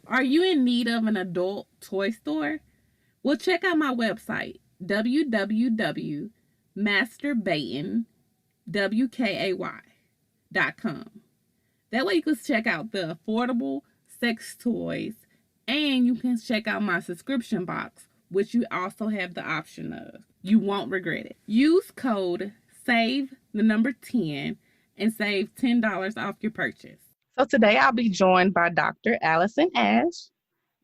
Are you in need of an adult toy store? Well, check out my website, www.masturbating.com. That way you can check out the affordable sex toys, and you can check out my subscription box, which you also have the option of. You won't regret it. Use code SAVE the number 10 and save $10 off your purchase. So today I'll be joined by Dr. Alison Ash.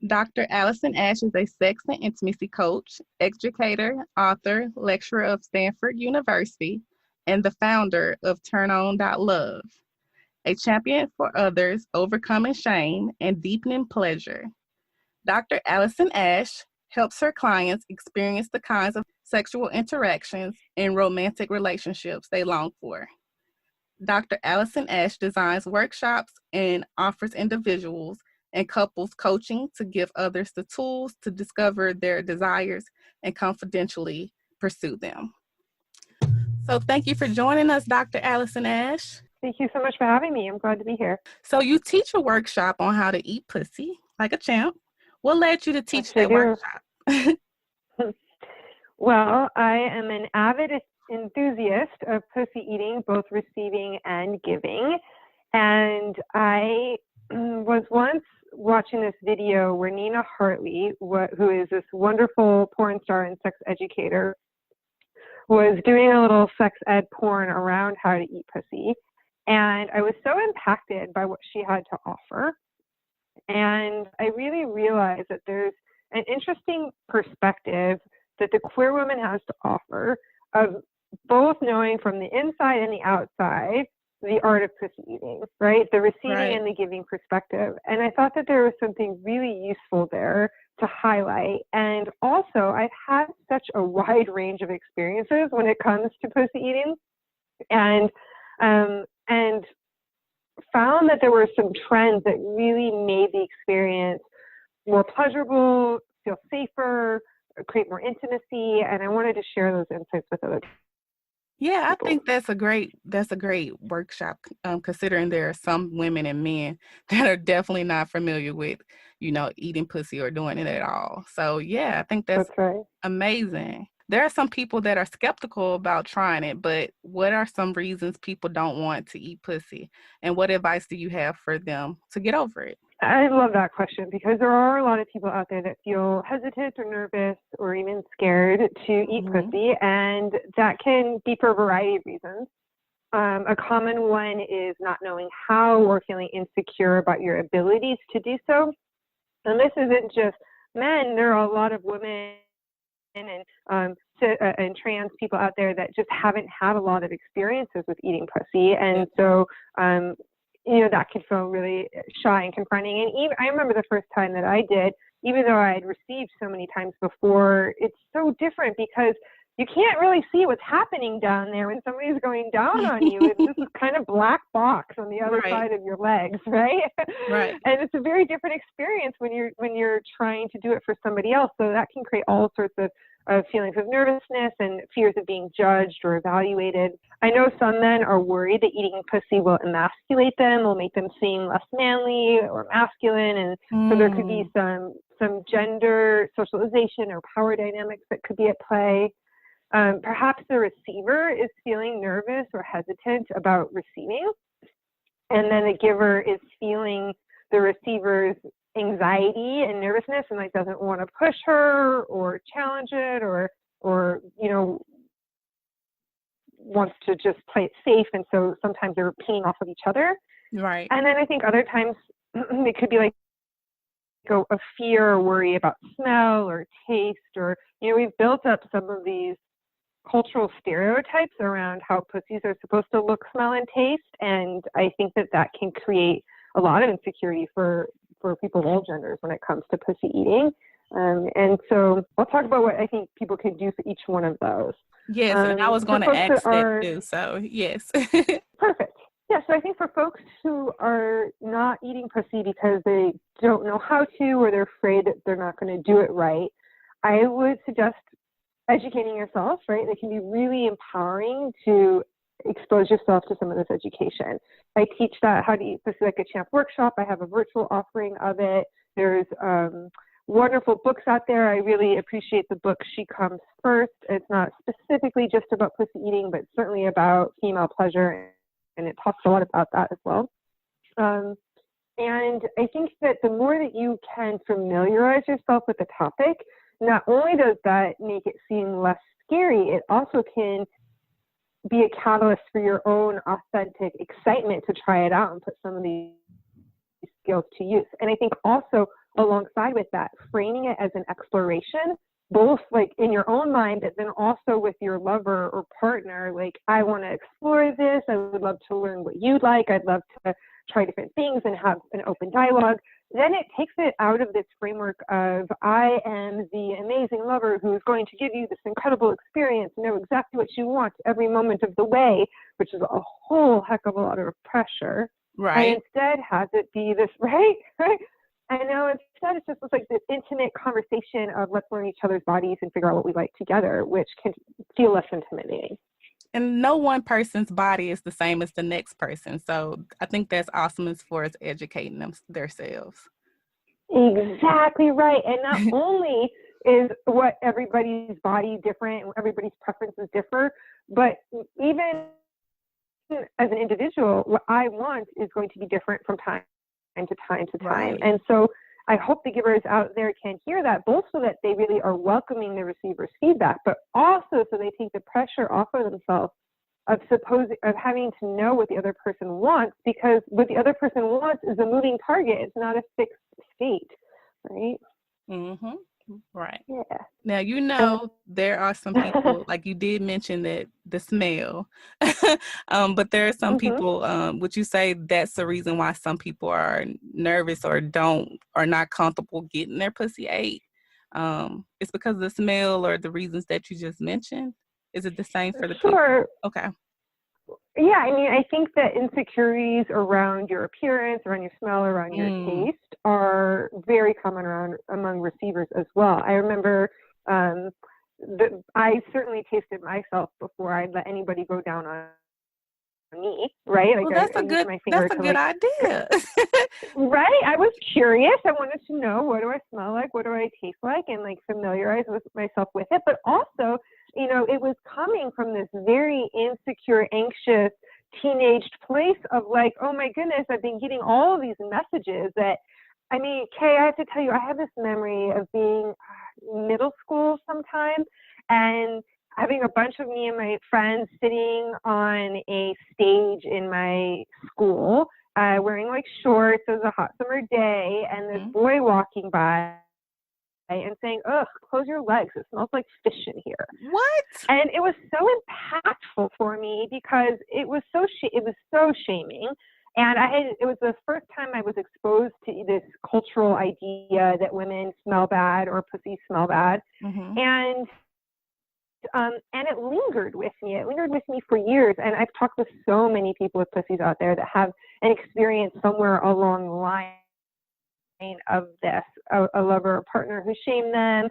Dr. Allison Ash is a sex and intimacy coach, educator, author, lecturer of Stanford University, and the founder of TurnOn.love, a champion for others overcoming shame and deepening pleasure. Dr. Allison Ash helps her clients experience the kinds of sexual interactions and romantic relationships they long for. Dr. Allison Ash designs workshops and offers individuals and couples coaching to give others the tools to discover their desires and confidentially pursue them. So thank you for joining us, Dr. Allison Ash. Thank you so much for having me. I'm glad to be here. So you teach a workshop on how to eat pussy like a champ. What led you to teach that workshop? Well, I am an avid enthusiast of pussy eating, both receiving and giving. And I was once watching this video where Nina Hartley, who is this wonderful porn star and sex educator, was doing a little sex ed porn around how to eat pussy. And I was so impacted by what she had to offer. And I really realized that there's an interesting perspective that the queer woman has to offer of both knowing from the inside and the outside the art of pussy eating, right? The receiving and the giving perspective. And I thought that there was something really useful there to highlight. And also, I've had such a wide range of experiences when it comes to pussy eating, and found that there were some trends that really made the experience more pleasurable, feel safer, create more intimacy, and I wanted to share those insights with other people. Yeah, I think that's a great workshop, considering there are some women and men that are definitely not familiar with, eating pussy or doing it at all. So yeah, I think that's right. Amazing. There are some people that are skeptical about trying it, but what are some reasons people don't want to eat pussy? And what advice do you have for them to get over it? I love that question because there are a lot of people out there that feel hesitant or nervous or even scared to eat pussy, and that can be for a variety of reasons. A common one is not knowing how or feeling insecure about your abilities to do so. And this isn't just men. There are a lot of women and trans people out there that just haven't had a lot of experiences with eating pussy. And so that could feel really shy and confronting. And even I remember the first time that I did, even though I had received so many times before, it's so different because you can't really see what's happening down there when somebody's going down on you. It's just this kind of black box on the other side of your legs, right? Right. And it's a very different experience when you're trying to do it for somebody else. So that can create all sorts of feelings of nervousness and fears of being judged or evaluated. I know some men are worried that eating pussy will emasculate them, will make them seem less manly or masculine, and so there could be some gender socialization or power dynamics that could be at play. Perhaps the receiver is feeling nervous or hesitant about receiving, and then the giver is feeling the receiver's anxiety and nervousness and doesn't want to push her or challenge it or wants to just play it safe, and so sometimes they're peeing off of each other. Right. And then I think other times it could be a fear or worry about smell or taste, or we've built up some of these cultural stereotypes around how pussies are supposed to look, smell, and taste, and I think that can create a lot of insecurity for people of all genders when it comes to pussy eating. And so I'll talk about what I think people can do for each one of those. Yes, and I was going to ask that too, so yes. Perfect. Yeah, so I think for folks who are not eating pussy because they don't know how to or they're afraid that they're not going to do it right, I would suggest educating yourself, right? It can be really empowering to expose yourself to some of this education. I teach that How to Eat Pussy Like a Champ workshop. I have a virtual offering of it. There's wonderful books out there. I really appreciate the book She Comes First. It's not specifically just about pussy eating, but certainly about female pleasure, and it talks a lot about that as well. And I think that the more that you can familiarize yourself with the topic, not only does that make it seem less scary, it also can be a catalyst for your own authentic excitement to try it out and put some of these skills to use. And I think also alongside with that, framing it as an exploration, both like in your own mind, but then also with your lover or partner, like, I want to explore this. I would love to learn what you like. I'd love to try different things and have an open dialogue. Then it takes it out of this framework of, I am the amazing lover who is going to give you this incredible experience, know exactly what you want every moment of the way, which is a whole heck of a lot of pressure. Right. And instead has it be this, right? I know, instead it's just like this intimate conversation of let's learn each other's bodies and figure out what we like together, which can feel less intimidating. And no one person's body is the same as the next person. So I think that's awesome as far as educating themselves. Exactly right. And not only is what everybody's body different, everybody's preferences differ, but even as an individual, what I want is going to be different from time to time to time. Right. And so I hope the givers out there can hear that, both so that they really are welcoming the receiver's feedback, but also so they take the pressure off of themselves of having to know what the other person wants, because what the other person wants is a moving target. It's not a fixed state, right? Mm-hmm. Right. Yeah. Now, you know, there are some people, like you did mention that the smell, but there are some people, would you say that's the reason why some people are nervous or are not comfortable getting their pussy ate? It's because of the smell or the reasons that you just mentioned? Is it the same for the people? Sure. Okay. Yeah, I mean, I think that insecurities around your appearance, around your smell, around your taste are very common among receivers as well. I remember I certainly tasted myself before I'd let anybody go down on me, right? Like, well, that's a good idea. Right? I was curious. I wanted to know, what do I smell like? What do I taste like? And like familiarize myself with it. But also, you know, it was coming from this very insecure, anxious, teenaged place of like, oh my goodness, I've been getting all of these messages that, I mean, Kay, I have to tell you, I have this memory of being middle school sometime and having a bunch of me and my friends sitting on a stage in my school, wearing like shorts. It was a hot summer day, and this boy walking by and saying, "Ugh, close your legs. It smells like fish in here." What? And it was so impactful for me because it was so shaming. And it was the first time I was exposed to this cultural idea that women smell bad or pussies smell bad. And it lingered with me. It lingered with me for years. And I've talked with so many people with pussies out there that have an experience somewhere along the line of this, a lover or partner who shamed them,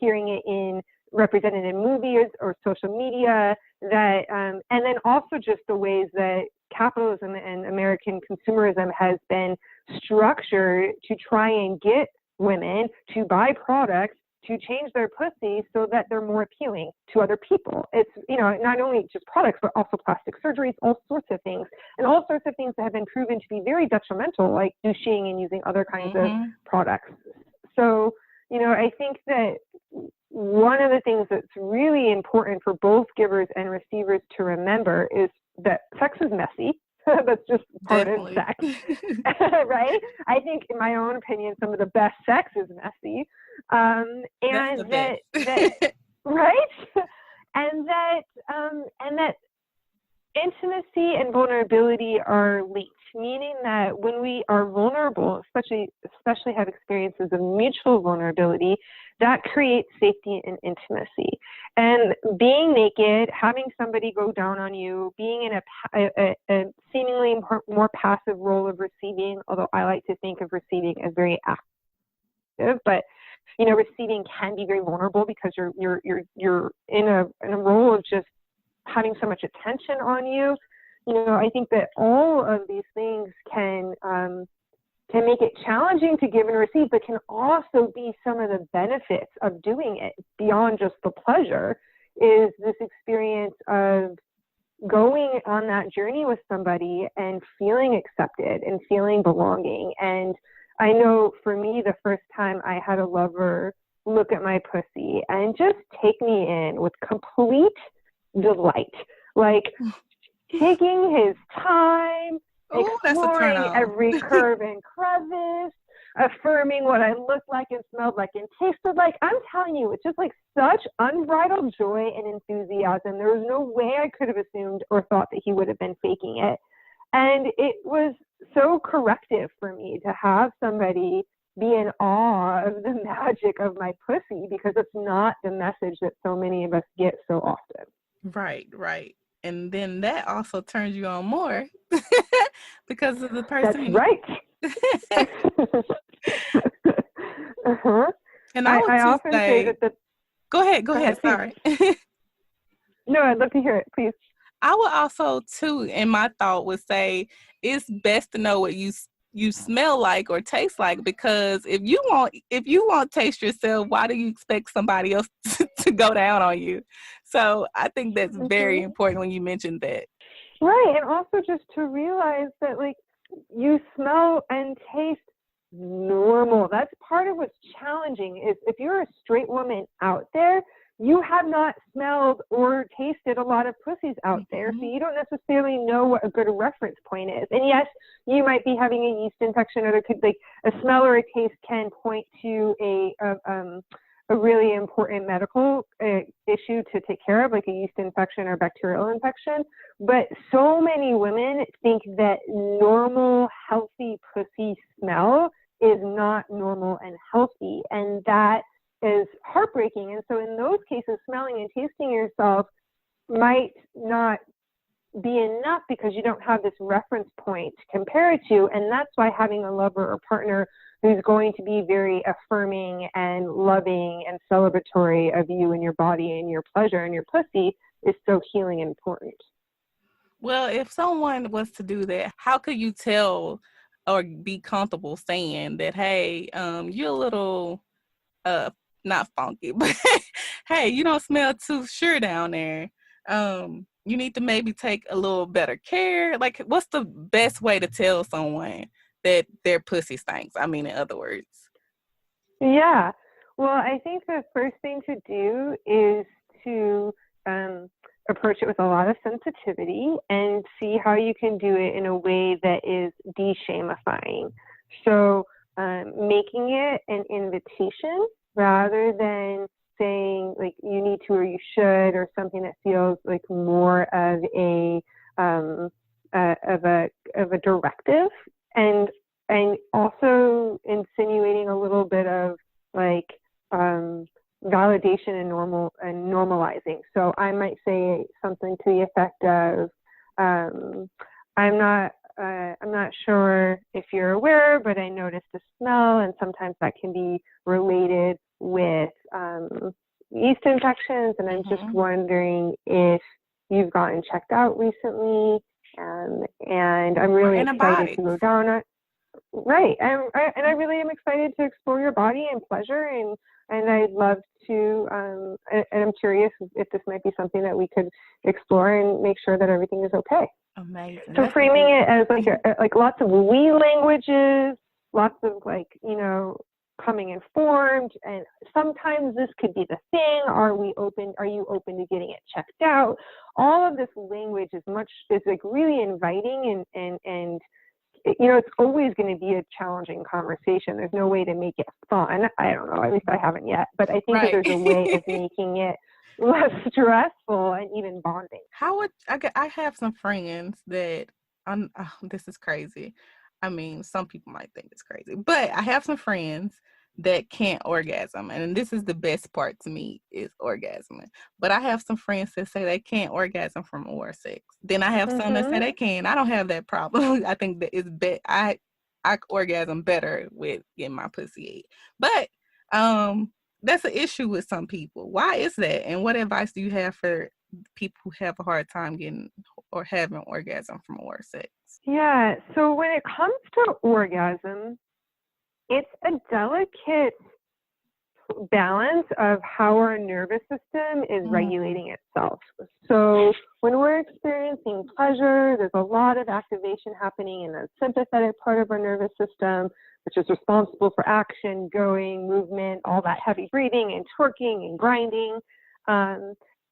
hearing it represented in movies or social media, that, and then also just the ways that capitalism and American consumerism has been structured to try and get women to buy products to change their pussy so that they're more appealing to other people. It's, you know, not only just products, but also plastic surgeries, all sorts of things, and all sorts of things that have been proven to be very detrimental, like douching and using other kinds of products. So, you know, I think that one of the things that's really important for both givers and receivers to remember is that sex is messy. That's just part of sex, right? I think, in my own opinion, some of the best sex is messy, and that right, and that intimacy and vulnerability are linked, meaning that when we are vulnerable, especially have experiences of mutual vulnerability, that creates safety and intimacy. And being naked, having somebody go down on you, being in a seemingly more passive role of receiving, although I like to think of receiving as very active, but you know, receiving can be very vulnerable because you're in a role of just having so much attention on you. You know, I think that all of these things can can make it challenging to give and receive, but can also be some of the benefits of doing it beyond just the pleasure, is this experience of going on that journey with somebody and feeling accepted and feeling belonging. And I know for me, the first time I had a lover look at my pussy and just take me in with complete delight, like taking his time, exploring every curve and crevice, affirming what I looked like and smelled like and tasted like. I'm telling you, it's just like such unbridled joy and enthusiasm. There was no way I could have assumed or thought that he would have been faking it. And it was so corrective for me to have somebody be in awe of the magic of my pussy, because it's not the message that so many of us get so often. Right. And then that also turns you on more because of the person. That's right. And I often say that go ahead. Sorry. No, I'd love to hear it, please. I would also too, in my thought, would say it's best to know what you smell like or taste like, because if you won't taste yourself, why do you expect somebody else to go down on you? So I think that's very important when you mentioned that. Right, and also just to realize that, like, you smell and taste normal. That's part of what's challenging, is if you're a straight woman out there, you have not smelled or tasted a lot of pussies out there, so you don't necessarily know what a good reference point is. And yes, you might be having a yeast infection, or there could, like, a smell or a taste can point to a really important medical issue to take care of, like a yeast infection or bacterial infection. But so many women think that normal, healthy pussy smell is not normal and healthy, and that is heartbreaking. And so in those cases, smelling and tasting yourself might not be enough because you don't have this reference point to compare it to. And that's why having a lover or partner who's going to be very affirming and loving and celebratory of you and your body and your pleasure and your pussy is so healing and important. Well, if someone was to do that, how could you tell or be comfortable saying that, hey, you're a little not funky, but hey, you don't smell too sure down there. You need to maybe take a little better care. Like, what's the best way to tell someone that their pussy stinks? I mean, in other words. Yeah. Well, I think the first thing to do is to approach it with a lot of sensitivity and see how you can do it in a way that is de-shamifying. So making it an invitation rather than saying, like, you need to or you should, or something that feels like more of a directive, and also insinuating a little bit of, like, validation and normalizing. So I might say something to the effect of, I'm not sure if you're aware, but I noticed a smell, and sometimes that can be related with yeast infections, and I'm just wondering if you've gotten checked out recently, and I'm really excited to go down it. Right, and I really am excited to explore your body and pleasure, and I'd love to, and I'm curious if this might be something that we could explore and make sure that everything is okay. Amazing. So that's framing it as like lots of we languages, lots of, like, coming informed, and sometimes this could be the thing. Are you open to getting it checked out? All of this language is like really inviting, and it's always going to be a challenging conversation. There's no way to make it fun. I don't know, at least I haven't yet, but I think that there's a way of making it less stressful and even bonding. I have some friends that this is crazy. I mean, some people might think it's crazy, but I have some friends that can't orgasm, and this is the best part to me, is orgasming. But I have some friends that say they can't orgasm from oral sex. Then I have some that say they can. I don't have that problem. I think that it's I orgasm better with getting my pussy ate. But that's an issue with some people. Why is that? And what advice do you have for people have a hard time getting or having orgasm from oral sex? Yeah, so when it comes to orgasm, it's a delicate balance of how our nervous system is regulating itself. So when we're experiencing pleasure, there's a lot of activation happening in the sympathetic part of our nervous system, which is responsible for action, going, movement, all that heavy breathing and twerking and grinding.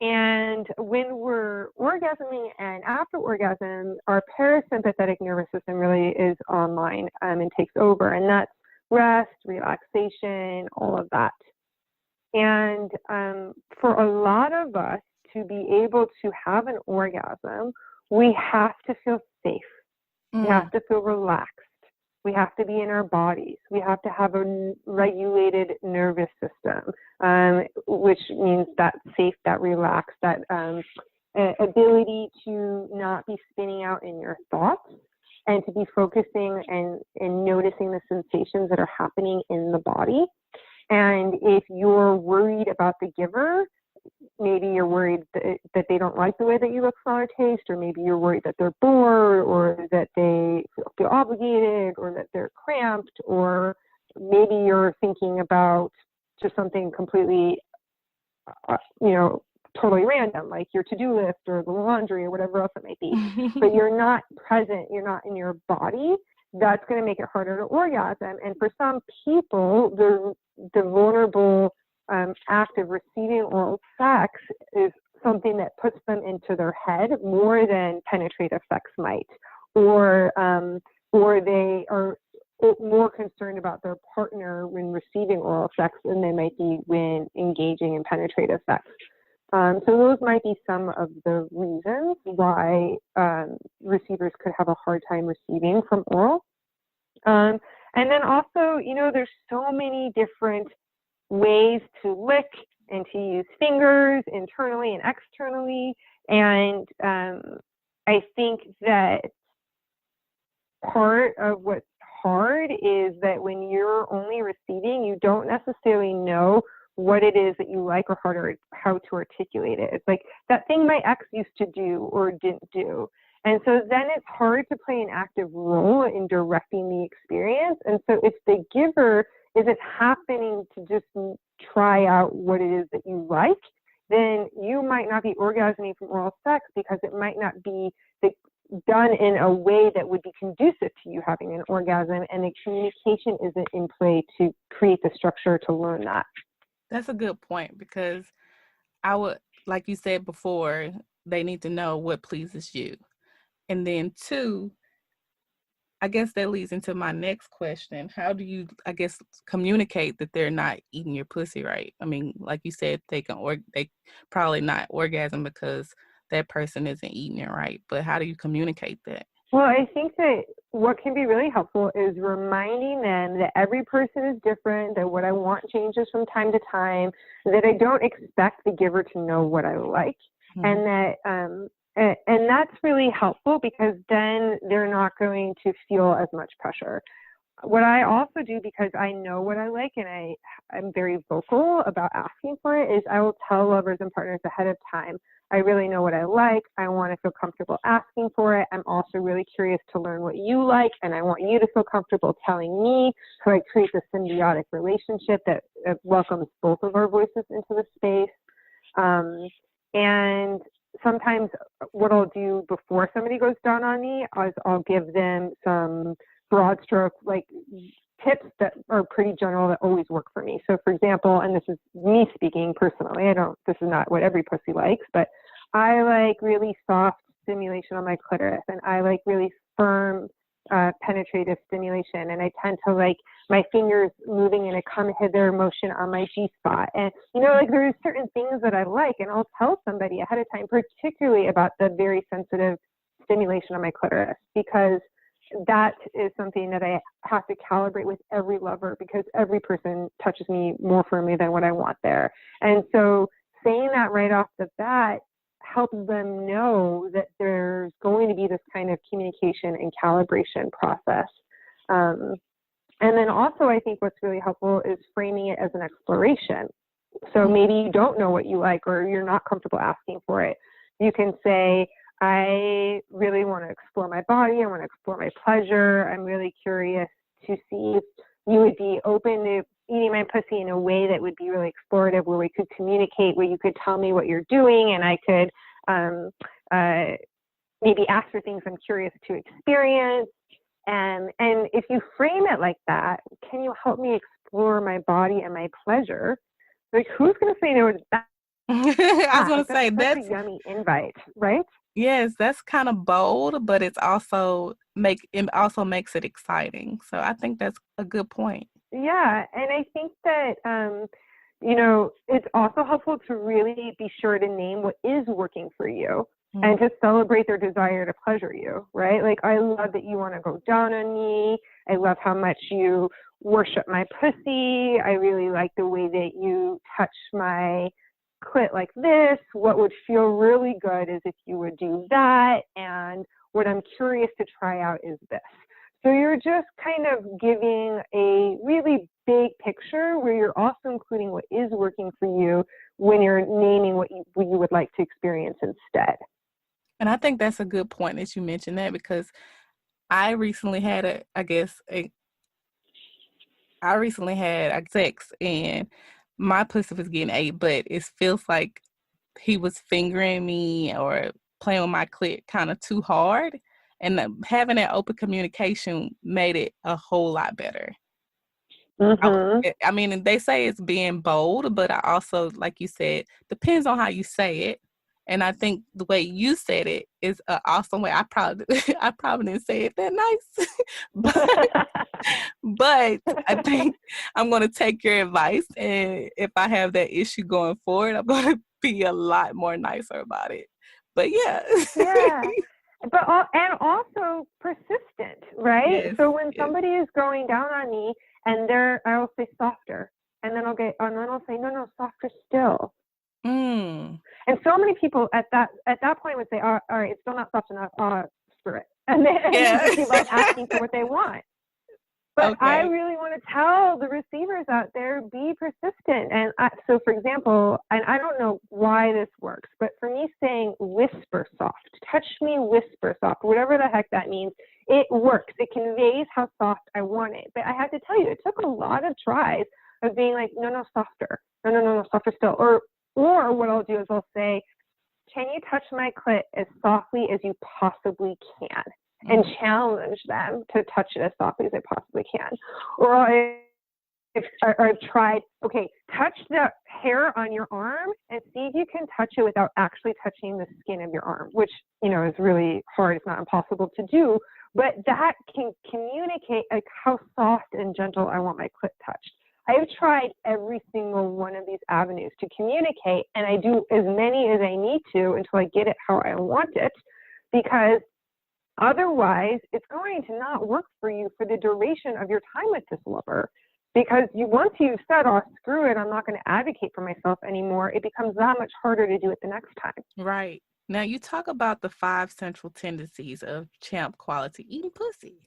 And when we're orgasming and after orgasm, our parasympathetic nervous system really is online and takes over. And that's rest, relaxation, all of that. And for a lot of us to be able to have an orgasm, we have to feel safe. We have to feel relaxed. We have to be in our bodies. We have to have a regulated nervous system, which means that safe, that relaxed, that ability to not be spinning out in your thoughts and to be focusing and noticing the sensations that are happening in the body. And if you're worried about the giver, maybe you're worried that they don't like the way that you look, smell, or taste, or maybe you're worried that they're bored, or that they feel obligated, or that they're cramped, or maybe you're thinking about just something completely, totally random, like your to-do list or the laundry or whatever else it might be. But you're not present, you're not in your body. That's going to make it harder to orgasm. And for some people, the vulnerable act of receiving oral sex is something that puts them into their head more than penetrative sex might, or they are more concerned about their partner when receiving oral sex than they might be when engaging in penetrative sex. So those might be some of the reasons why receivers could have a hard time receiving from oral. And then also, there's so many different ways to lick and to use fingers internally and externally. And I think that part of what's hard is that when you're only receiving, you don't necessarily know what it is that you like or how to articulate it. It's like that thing my ex used to do or didn't do. And so then it's hard to play an active role in directing the experience. And so if the giver isn't happening to just try out what it is that you like, then you might not be orgasming from oral sex because it might not be done in a way that would be conducive to you having an orgasm, and the communication isn't in play to create the structure to learn that. That's a good point, because I would, like you said before, they need to know what pleases you. And then 2, I guess that leads into my next question. How do you, communicate that they're not eating your pussy right? I mean, like you said, they probably not orgasm because that person isn't eating it right. But how do you communicate that? Well, I think that what can be really helpful is reminding them that every person is different, that what I want changes from time to time, that I don't expect the giver to know what I like, and that and that's really helpful because then they're not going to feel as much pressure. What I also do, because I know what I like and I'm very vocal about asking for it, is I will tell lovers and partners ahead of time. I really know what I like. I want to feel comfortable asking for it. I'm also really curious to learn what you like, and I want you to feel comfortable telling me, so I create this symbiotic relationship that welcomes both of our voices into the space. And sometimes what I'll do before somebody goes down on me is I'll give them some broad stroke tips that are pretty general that always work for me. So for example, and this is me speaking personally, this is not what every pussy likes, but I like really soft stimulation on my clitoris, and I like really firm penetrative stimulation, and I tend to like my fingers moving in a come hither motion on my G-spot. And there's certain things that I like, and I'll tell somebody ahead of time, particularly about the very sensitive stimulation on my clitoris, because that is something that I have to calibrate with every lover, because every person touches me more firmly than what I want there. And so saying that right off the bat helps them know that there's going to be this kind of communication and calibration process. And then also I think what's really helpful is framing it as an exploration. So maybe you don't know what you like, or you're not comfortable asking for it. You can say, I really want to explore my body. I want to explore my pleasure. I'm really curious to see if you would be open to eating my pussy in a way that would be really explorative, where we could communicate, where you could tell me what you're doing, and I could maybe ask for things I'm curious to experience. And if you frame it like that, can you help me explore my body and my pleasure? Like, who's going to say no to that? I was going to say that's a yummy invite, right? Yes, that's kind of bold, but it also makes it exciting. So I think that's a good point. Yeah, and I think that it's also helpful to really be sure to name what is working for you, and to celebrate their desire to pleasure you, right? Like, I love that you want to go down on me. I love how much you worship my pussy. I really like the way that you touch my clit like this. What would feel really good is if you would do that. And what I'm curious to try out is this. So you're just kind of giving a really big picture where you're also including what is working for you when you're naming what you would like to experience instead. And I think that's a good point that you mentioned that, because I recently had sex, and my pussy was getting ate, but it feels like he was fingering me or playing with my clit kind of too hard. And having that open communication made it a whole lot better. I mean, they say it's being bold, but I also, like you said, depends on how you say it. And I think the way you said it is an awesome way. I probably didn't say it that nice, but I think I'm going to take your advice. And if I have that issue going forward, I'm going to be a lot more nicer about it. But yeah. But and also persistent, right? Yes, so when somebody is going down on me, and I will say softer, and then I'll say no, softer still. And so many people at that point would say, all right, it's still not soft enough. Screw it, and then they keep on asking for what they want. But I really want to tell the receivers out there, be persistent. And so, for example, and I don't know why this works, but for me, saying whisper soft, touch me whisper soft, whatever the heck that means, it works. It conveys how soft I want it. But I have to tell you, it took a lot of tries of being like, no, softer. No, softer still. Or what I'll do is I'll say, can you touch my clit as softly as you possibly can? And challenge them to touch it as softly as they possibly can. Or I've tried, touch the hair on your arm and see if you can touch it without actually touching the skin of your arm, which, is really hard. It's not impossible to do, but that can communicate like how soft and gentle I want my clit touched. I've tried every single one of these avenues to communicate, and I do as many as I need to until I get it how I want it, because otherwise, it's going to not work for you for the duration of your time with this lover, because once you've said, oh, screw it, I'm not going to advocate for myself anymore, it becomes that much harder to do it the next time. Right. Now, you talk about the 5 central tendencies of champ quality eating pussy.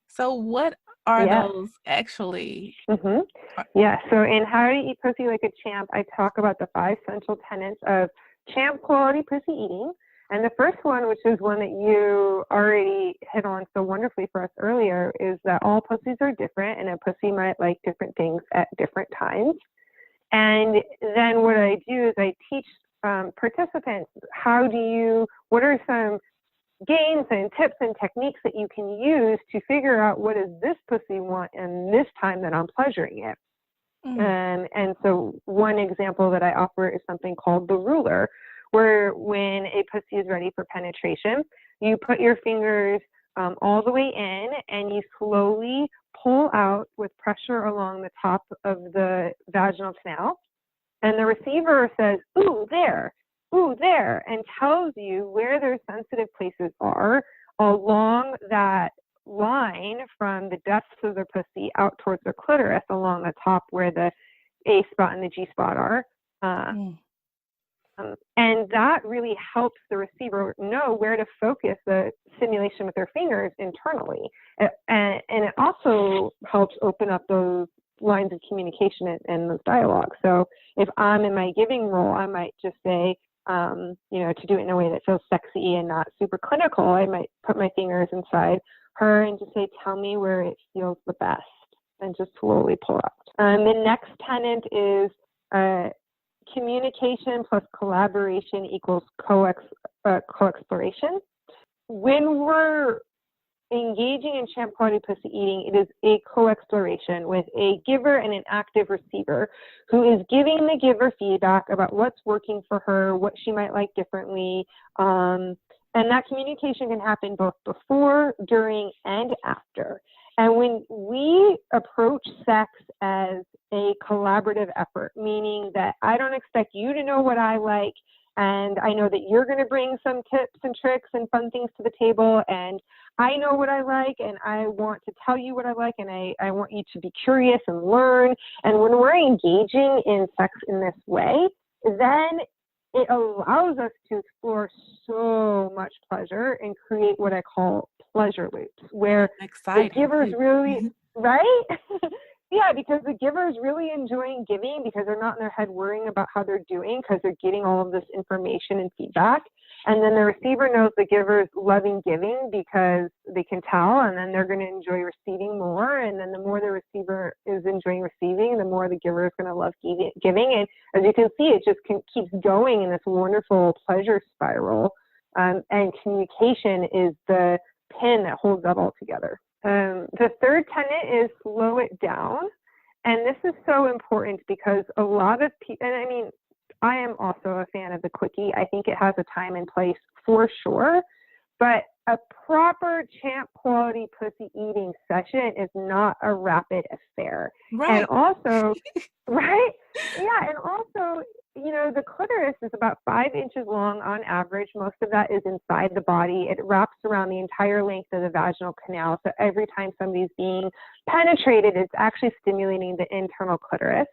So what are those actually? Yeah, so in How to Eat Pussy Like a Champ, I talk about the 5 central tenets of champ quality pussy eating. And the first one, which is one that you already hit on so wonderfully for us earlier, is that all pussies are different, and a pussy might like different things at different times. And then what I do is I teach participants what are some games and tips and techniques that you can use to figure out what does this pussy want in this time that I'm pleasuring it. And so one example that I offer is something called the ruler, where when a pussy is ready for penetration, you put your fingers all the way in, and you slowly pull out with pressure along the top of the vaginal canal. And the receiver says, ooh, there, and tells you where their sensitive places are along that line from the depths of the pussy out towards the clitoris, along the top where the A spot and the G spot are. And that really helps the receiver know where to focus the stimulation with their fingers internally. And it also helps open up those lines of communication and those dialogues. So if I'm in my giving role, I might just say, to do it in a way that feels sexy and not super clinical, I might put my fingers inside her and just say, tell me where it feels the best, and just slowly pull out. The next tenet is communication plus collaboration equals co-exploration. When we're engaging in champ quality pussy eating, it is a co-exploration with a giver and an active receiver who is giving the giver feedback about what's working for her, what she might like differently. And that communication can happen both before, during, and after. And when we approach sex as a collaborative effort, meaning that I don't expect you to know what I like, and I know that you're going to bring some tips and tricks and fun things to the table, and I know what I like, and I want to tell you what I like, and I want you to be curious and learn. And when we're engaging in sex in this way, then it allows us to explore so much pleasure and create what I call pleasure loops, where the giver's really, right? Yeah, because the giver is really enjoying giving because they're not in their head worrying about how they're doing because they're getting all of this information and feedback. And then the receiver knows the giver is loving giving because they can tell, and then they're going to enjoy receiving more. And then the more the receiver is enjoying receiving, the more the giver is going to love giving. And as you can see, it just keeps going in this wonderful pleasure spiral. And communication is the pin that holds that all together. The third tenet is slow it down. And this is so important because a lot of people, and I mean, I am also a fan of the quickie. I think it has a time and place for sure. But a proper champ quality pussy eating session is not a rapid affair. Right. And also, right? Yeah. And also, the clitoris is about 5 inches long on average. Most of that is inside the body. It wraps around the entire length of the vaginal canal. So every time somebody's being penetrated, it's actually stimulating the internal clitoris.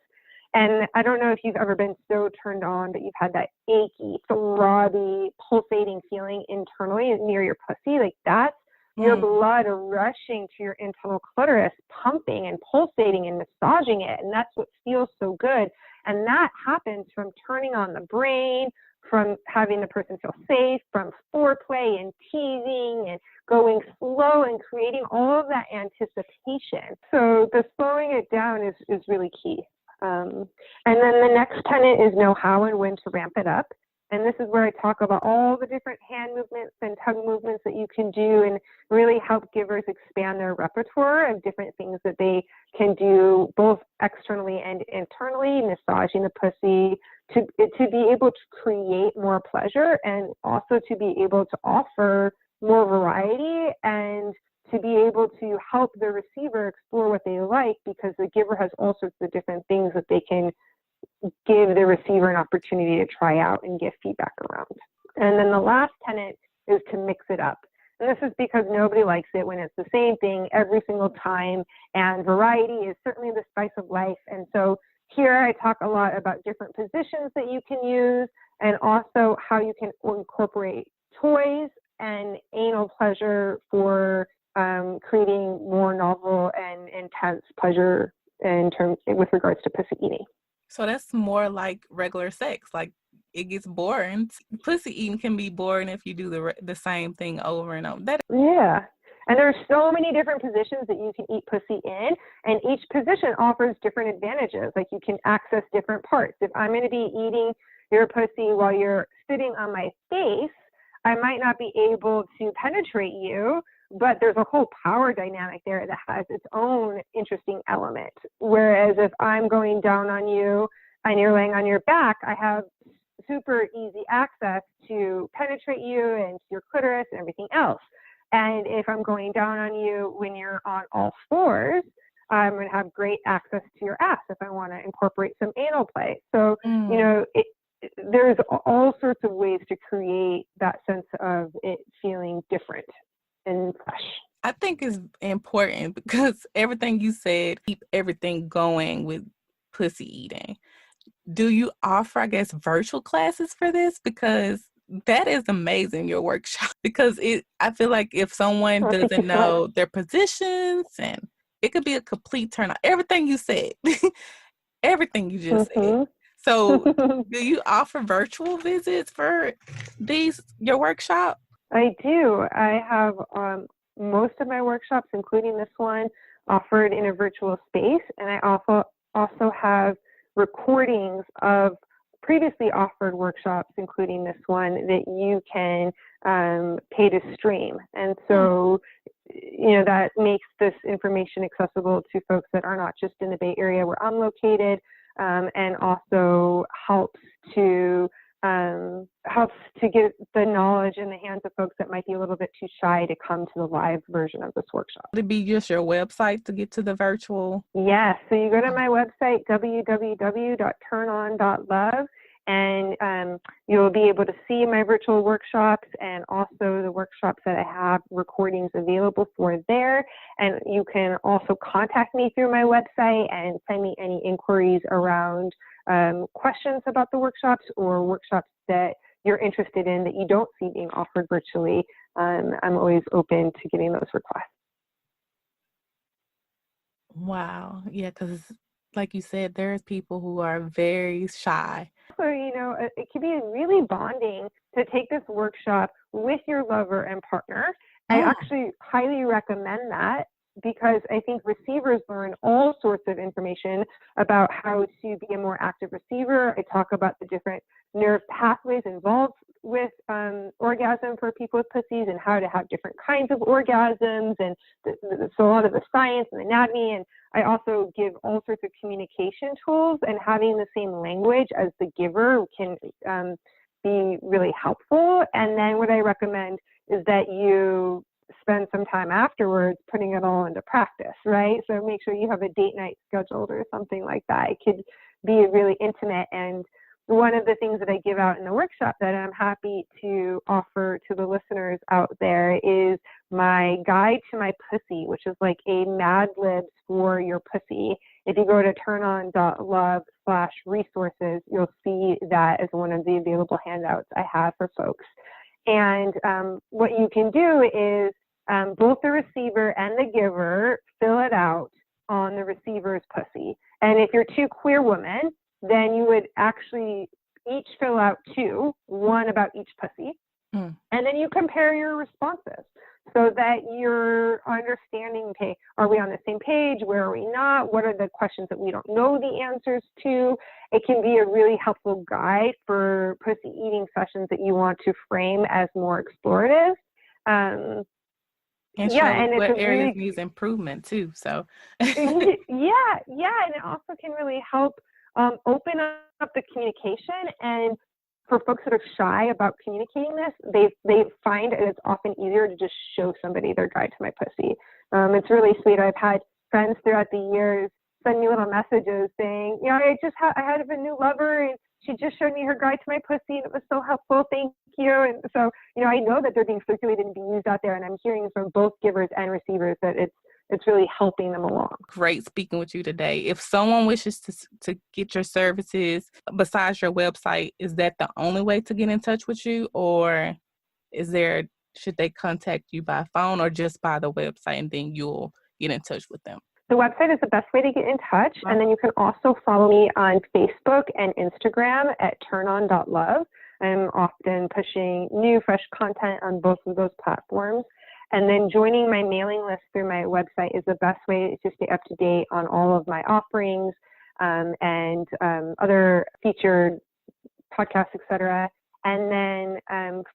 And I don't know if you've ever been so turned on that you've had that achy, throbby, pulsating feeling internally near your pussy. Like that's your blood rushing to your internal clitoris, pumping and pulsating and massaging it. And that's what feels so good. And that happens from turning on the brain, from having the person feel safe, from foreplay and teasing and going slow and creating all of that anticipation. So the slowing it down is really key. And then the next tenet is know how and when to ramp it up. And this is where I talk about all the different hand movements and tug movements that you can do and really help givers expand their repertoire of different things that they can do both externally and internally, massaging the pussy to be able to create more pleasure and also to be able to offer more variety and to be able to help the receiver explore what they like, because the giver has all sorts of different things that they can give the receiver an opportunity to try out and give feedback around. And then the last tenet is to mix it up. And this is because nobody likes it when it's the same thing every single time, and variety is certainly the spice of life. And so here I talk a lot about different positions that you can use and also how you can incorporate toys and anal pleasure for creating more novel and intense pleasure with regards to pussy eating. So that's more like regular sex. Like it gets boring. Pussy eating can be boring if you do the same thing over and over. Yeah. And there's so many different positions that you can eat pussy in, and each position offers different advantages. Like you can access different parts. If I'm going to be eating your pussy while you're sitting on my face, I might not be able to penetrate you, but there's a whole power dynamic there that has its own interesting element. Whereas if I'm going down on you and you're laying on your back, I have super easy access to penetrate you and your clitoris and everything else. And if I'm going down on you when you're on all fours, I'm going to have great access to your ass if I want to incorporate some anal play. So, there's all sorts of ways to create that sense of it feeling different and fresh. I think it's important because everything you said, keep everything going with pussy eating. Do you offer, I guess, virtual classes for this? Because that is amazing, your workshop. Because I feel like if someone doesn't know their positions and it could be a complete turn on. Everything you said, everything you just said. So do you offer virtual visits for your workshop? I do. I have most of my workshops, including this one, offered in a virtual space, and I also have recordings of previously offered workshops, including this one, that you can pay to stream. And so, that makes this information accessible to folks that are not just in the Bay Area where I'm located, and also helps to get the knowledge in the hands of folks that might be a little bit too shy to come to the live version of this workshop. Would it be just your website to get to the virtual? Yes. So you go to my website, www.turnon.love, and you'll be able to see my virtual workshops and also the workshops that I have recordings available for there. And you can also contact me through my website and send me any inquiries around questions about the workshops or workshops that you're interested in that you don't see being offered virtually. I'm always open to getting those requests. Wow. Yeah, because like you said, there's people who are very shy. So, it can be really bonding to take this workshop with your lover and partner. I actually highly recommend that because I think receivers learn all sorts of information about how to be a more active receiver. I talk about the different nerve pathways involved with orgasm for people with pussies and how to have different kinds of orgasms, and so a lot of the science and anatomy. And I also give all sorts of communication tools, and having the same language as the giver can be really helpful. And then what I recommend is that you spend some time afterwards putting it all into practice, right? So make sure you have a date night scheduled or something like that. It could be really intimate. And one of the things that I give out in the workshop that I'm happy to offer to the listeners out there is my guide to my pussy, which is like a Mad Libs for your pussy. If you go to turnon.love/resources, you'll see that as one of the available handouts I have for folks. And what you can do is both the receiver and the giver fill it out on the receiver's pussy. And if you're two queer women, then you would actually each fill out two, one about each pussy. And then you compare your responses so that you're understanding, okay, are we on the same page? Where are we not? What are the questions that we don't know the answers to? It can be a really helpful guide for pussy eating sessions that you want to frame as more explorative. And what areas needs improvement too. So and it also can really help open up the communication. And for folks that are shy about communicating this, they find it's often easier to just show somebody their guide to my pussy. It's really sweet. I've had friends throughout the years send me little messages saying, I had a new lover and she just showed me her guide to my pussy and it was so helpful. Thank you. And so, I know that they're being circulated and being used out there, and I'm hearing from both givers and receivers that it's really helping them along. Great speaking with you today. If someone wishes to get your services besides your website, is that the only way to get in touch with you, or should they contact you by phone or just by the website and then you'll get in touch with them? The website is the best way to get in touch. And then you can also follow me on Facebook and Instagram at turnon.love. I'm often pushing new, fresh content on both of those platforms. And then joining my mailing list through my website is the best way to stay up to date on all of my offerings and other featured podcasts, etc. And then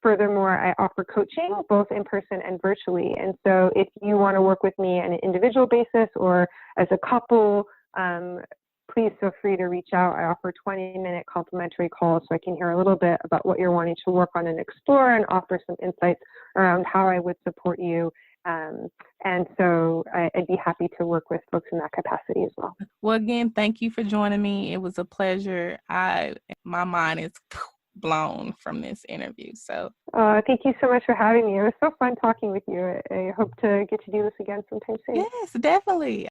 furthermore, I offer coaching both in person and virtually. And so if you want to work with me on an individual basis or as a couple, please feel free to reach out. I offer 20-minute complimentary calls so I can hear a little bit about what you're wanting to work on and explore, and offer some insights around how I would support you. And so I'd be happy to work with folks in that capacity as well. Well, again, thank you for joining me. It was a pleasure. My mind is blown from this interview. So thank you so much for having me. It was so fun talking with you. I hope to get to do this again sometime soon. Yes, definitely.